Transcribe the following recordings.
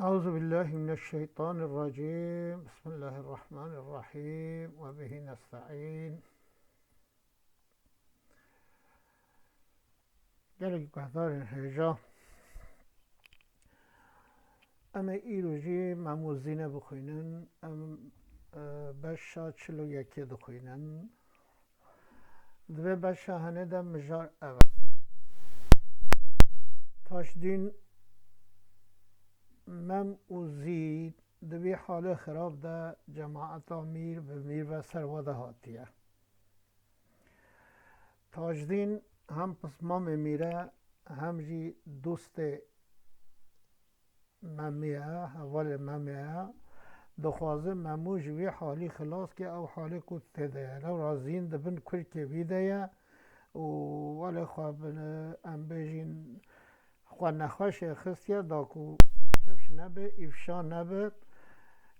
أعوذ بالله من الشيطان الرجيم بسم الله الرحمن الرحيم وبه نستعين gelek guhdarên hêja em ê îrojê mamû Zînê bixwînin. Em beşa çil û yekê dixwînin. Di vê beşa henê de mijar ev taşdîn mem û zî di vê halê xirab de cemaeta mîr bi mîr ve serwe de hatiye. Taşdîn hem pismamê mîr e hem jî dostê memê ye, hevalê memê ye. Dixwaze memû ji vê halî xilas ke ew halê ku têde ye. Lewra zîn dibin kurkê wî de ye û welê xwe em bêjin xwe nexweşê xistiye da ku çewş nebe, îfşa nebe.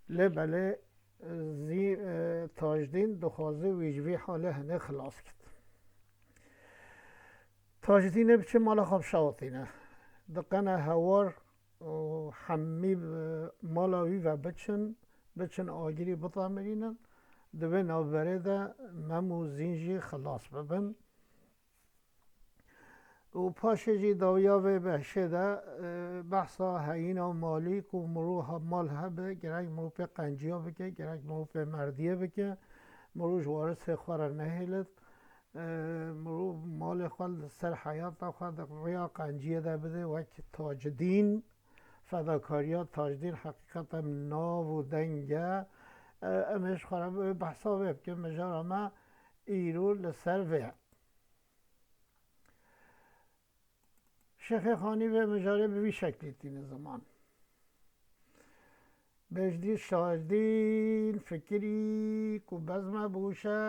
Lêbelê taşdîn dixwaze wî ji vê halê henê xilas kir. Taşdînê biçe mala xwe bişewitîne. Diqene hewar û hemî mala wî ve biçin agirî bitemirînin. Di vê navberê de mem û zîn jî xilas bibin. û paşê jî deoya vê Beşê de behsa heyîna malî ku mirov mal hebe gerek mirov pê qenciya bike gerek mirov pê merdiye bike. Mirov ji warisê xwe re nehêlit. Mirov malê xwe li ser heyata xwe di rêya qenciyê de bide wek taşdîn. Fedakariya taşdîn heqîqeten nav û deng e. Em ê ji xwe re behsa vê bikin. Mijara me îro li ser vê ye. Şexêxanî vê mijarê bi vî şeklî tîne ziman. Bêjidî taşdîn fikirî ku bezme bûşe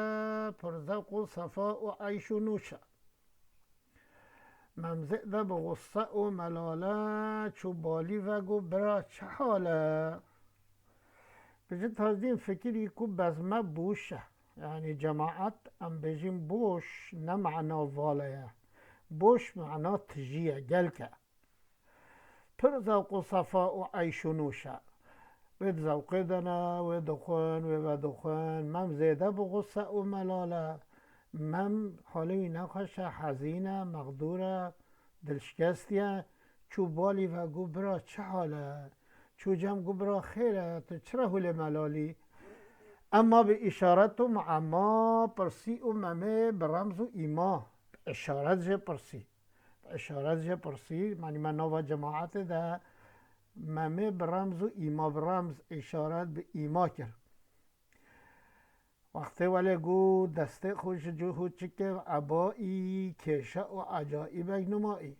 pirzewq û sefa û eyş û nûş e. Memzê de bi gusse û melale çû balî ve got bira çi hal e. Bêje taşdîn fikirî ku bezme bûş e. Yani cemaet em bêjin boş ne mena vala ye. Boş mena tijî ye, gelk e. Pirzewq û sefa û eyş û nûş e. Wê di zewqê de ne, wê dixwin, wê vedixwin. Memzê de bi gusse û melale. Mem halê wî nexweş e, hezîn e, mexdûr e, dilşikest ye. Çû balî ve got bira çi hal e. Çû cem got bira xêr e, tu çira hûlê melalî. Emma bi îşaret û muemma pirsî û memê bi remz û îma. İşaret jê pirsî. İşaret jê pirsî, yani me nava cemaetê de memê bi remz û îma, bi remz îşaret bi îma kir. Wextê welê got destê xwe ji hûçikê ebayî kêşe û ecaîbek numayî.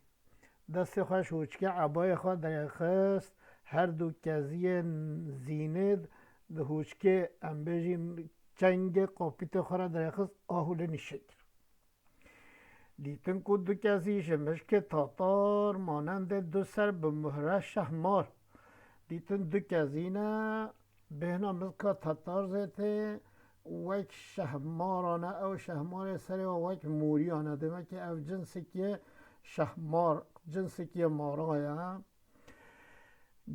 Destê xwe ji hûçikê ebayê xwe derxist. Her du keziyên Zînê di hûçikê em bêjin çengê qopîtê xwe re derxist a hûlê nîşe kir. Dîtin ku du kezî ji mişkê tatar manendê du ser bi muhre şehmar. Dîtin du kezî ne bêhna milka tatar zêtê wek şehmaran e. Ew şehmarê serê we wek mûriyan e. Demekî ev cinsekî şehmar, cinsekî mara ye.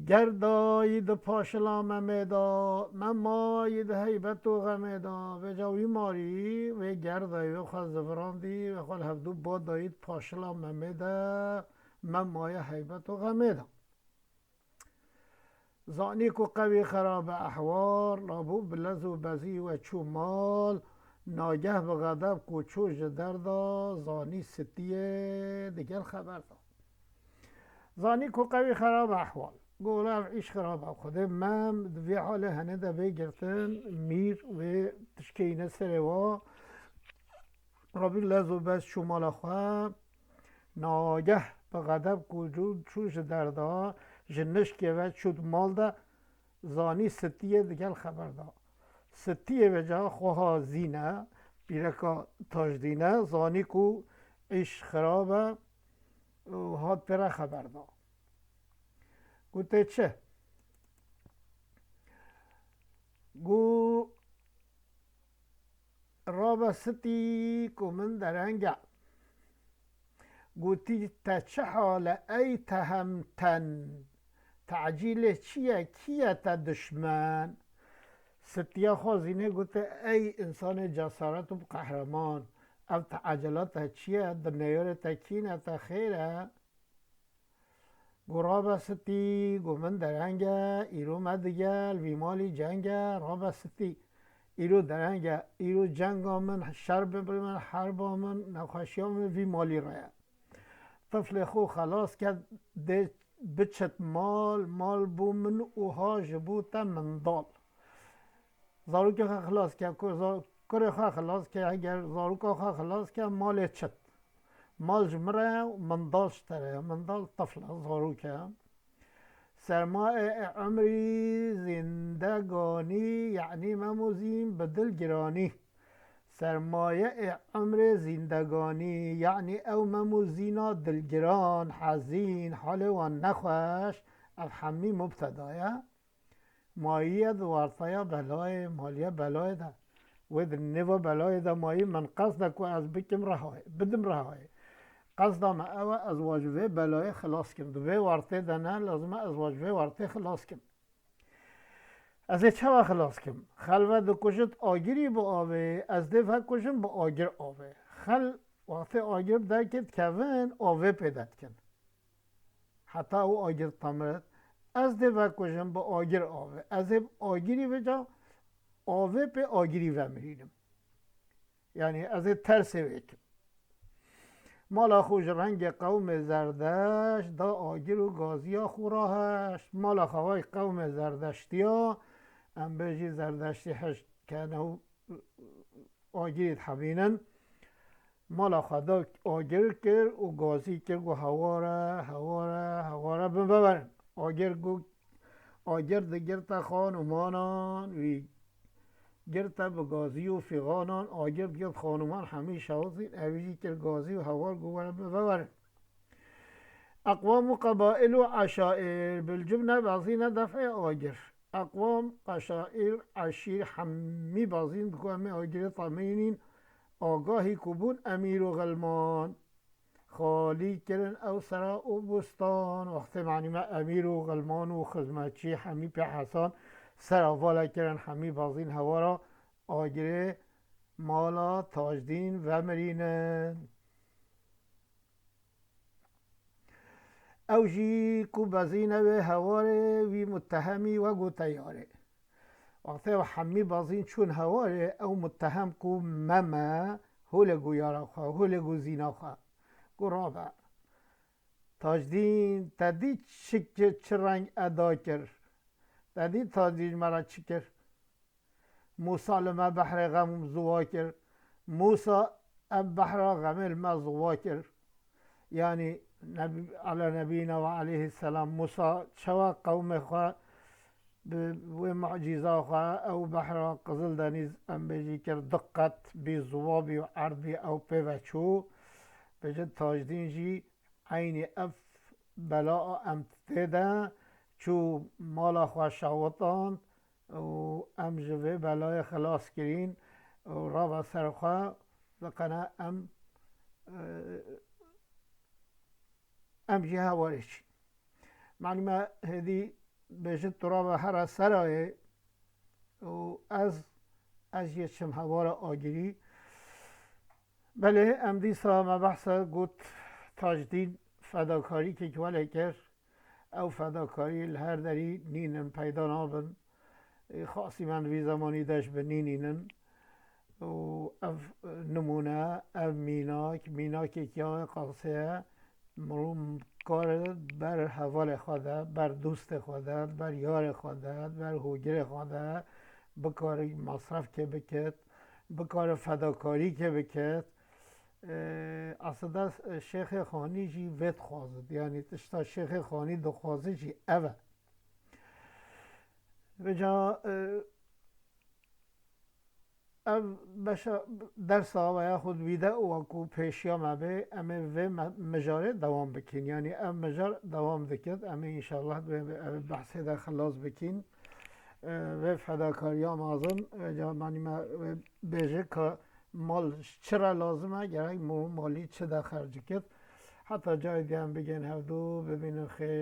Gerdayî di paşila memê da, memayî di heybet û xemê da. Vêca wî marî, vê gerdayî wê xwe zivirandî, wê xwe li hevdû badayî di paşila memê de, memaya heybet û xemê da. Zanî ku qewî xerab e ehwal, rabû bi lez û bezî we çû mal. Nageh bi xedeb ku çû ji derda, zanî stiyê digel xeber da. Zanî ku qewî xerab e ehwal. Got ev îş xirab e. Xwedê mem di vê halê henê de vê girtin mîr wê tişkeyîne serê we. Rabî lez û bez çû mala xwe. Nageh bi xedeb ku çû ji derda, ji nişkê ve çû di mal de, zanî stiyê digel xeber da. Stiyê vêca xweha Zîn e, pîreka taşdîn e. Zanî ku îş xirab e û hat pê re xeber da. Gotê çi? Got rabe stî ku min dereng e. Gotî te çi hal e ey tehemten. تعجیل چیه کیه تا دشمن ستیا خو زینه گوته ای انسان جسارت و قهرمان او تعجلات چیه دنیار تا کینه تا خیره گو رابا ستی گو من درنگه ایرو مدگل ویمالی جنگه رابا ستی ایرو درنگه ایرو جنگا من شرب من حربا من نخوشیا من ویمالی رایه طفل خو خلاص کرد ده بچت مال بو من اوها جبو تا مندال زاروک خواه خلاص کرد کره خواه خلاص کرد اگر زاروک خواه خلاص کرد مال چت مال جمره و مندالش تره مندال طفل زاروکه سرمایه عمری زندگانی یعنی مموزین بدل گرانی سرمایه عمر زندگانی یعنی او مموزینا دلگران حزین حال و نخوش از همی مبتدایه مایه دوارتایا بلای مالیه بلای ده و در نوا بلای ده مایه من قصد که از بکم رهای بدم رهای قصدم او از واجبه بلای خلاص کم دوی وارته ده نه لازمه از واجبه وارته خلاص کم از چه خلاص کم خلوت دو کشت آگیری با آوه از دفع کشم با آگر آوه وقتی آگر درکت کون آوه پیدت کن حتی او آگر تمرد از دفع کشم با آگر آوه از آگیری بجا آوه به آگیری ومرینم یعنی از ترس ویکم مالا خوش رنگ قوم زردشت دا آگر و گازیا خوراهش مالا خواه قوم زردشتیا ام بجی زردشتی هشت کنو آگیرید حبینن مالا خدا آگر کر و گازی کر گو هواره ببرن آگر دگر تا خانمانان وی گرتا به گازی و فیغانان آگر گرد خانمان همیشه وزین اویجی کر گازی و هوار گواره ببرن اقوام و قبائل و عشائر بالجبنه بازین دفع آگر اقوام قشائر عشیر همی بازین بکنه آگر طمینین آگاهی کبون امیر و غلمان خالی کرن او سرا و بستان وقتی معنی ما امیر و غلمان و خزمتچی همی پی حسان سرا والا کرن همی بازین هوارا آگره مالا تاجدین و مرینن او جی کو بازینه و هواره وی متهمی و گو تیاره وقتی همی بازین چون هواره او متهم کو مما هول گو یارا خواه هول گو زینا خواه گو رابع تاجدین تدی چه رنگ ادا کرد تدی تاجدین مرا چی کرد موسا لما بحر غم زوا کرد موسا اب بحر غم الما زوا کرد یعنی علی نبینا و علیه السلام موسا چوا قوم خواه و معجزه خواه او بحر قزل دنیز ام بجی کرد دقت بی زوابی و عربی او پیوچو بجد تاجدین جی عین اف بلا ام تیده چو مالا خواه شاوتان و ام جوه بلای خلاص کرین و رابع سرخواه لقنا ام جی هوارش معنی ما هدی بجد ترابع هر سرای و از یچم هوار آگیری بله ام دیسا ما بحثا گوت تاجدین فداکاری که کواله کرد او فداکاری هر دری نینن پیدا نابن خاصی من وی زمانی داشت به نینن و اف نمونه اف میناک کیا قاصه مرو کار بر حوال خوده بر دوست خوده بر یار خوده بر هوگر خوده بکار مصرف که بکت بکار فداکاری که بکت اصلا شیخ خانی جی وید خوازد یعنی تشتا شیخ خانی دو خوازه جی اوه بجا بشا درس آوه خود ویده و کو پیشیا مبه امه و مجاره دوام بکن یعنی ام مجار دوام دکد امه انشاءالله بحثه در خلاص بکن و فداکاری هم آزم و جا معنی ما بیجه که مال چرا لازمه گرای مالی چه در خرج کد حتی جای دیم بگن هفدو ببینن خیر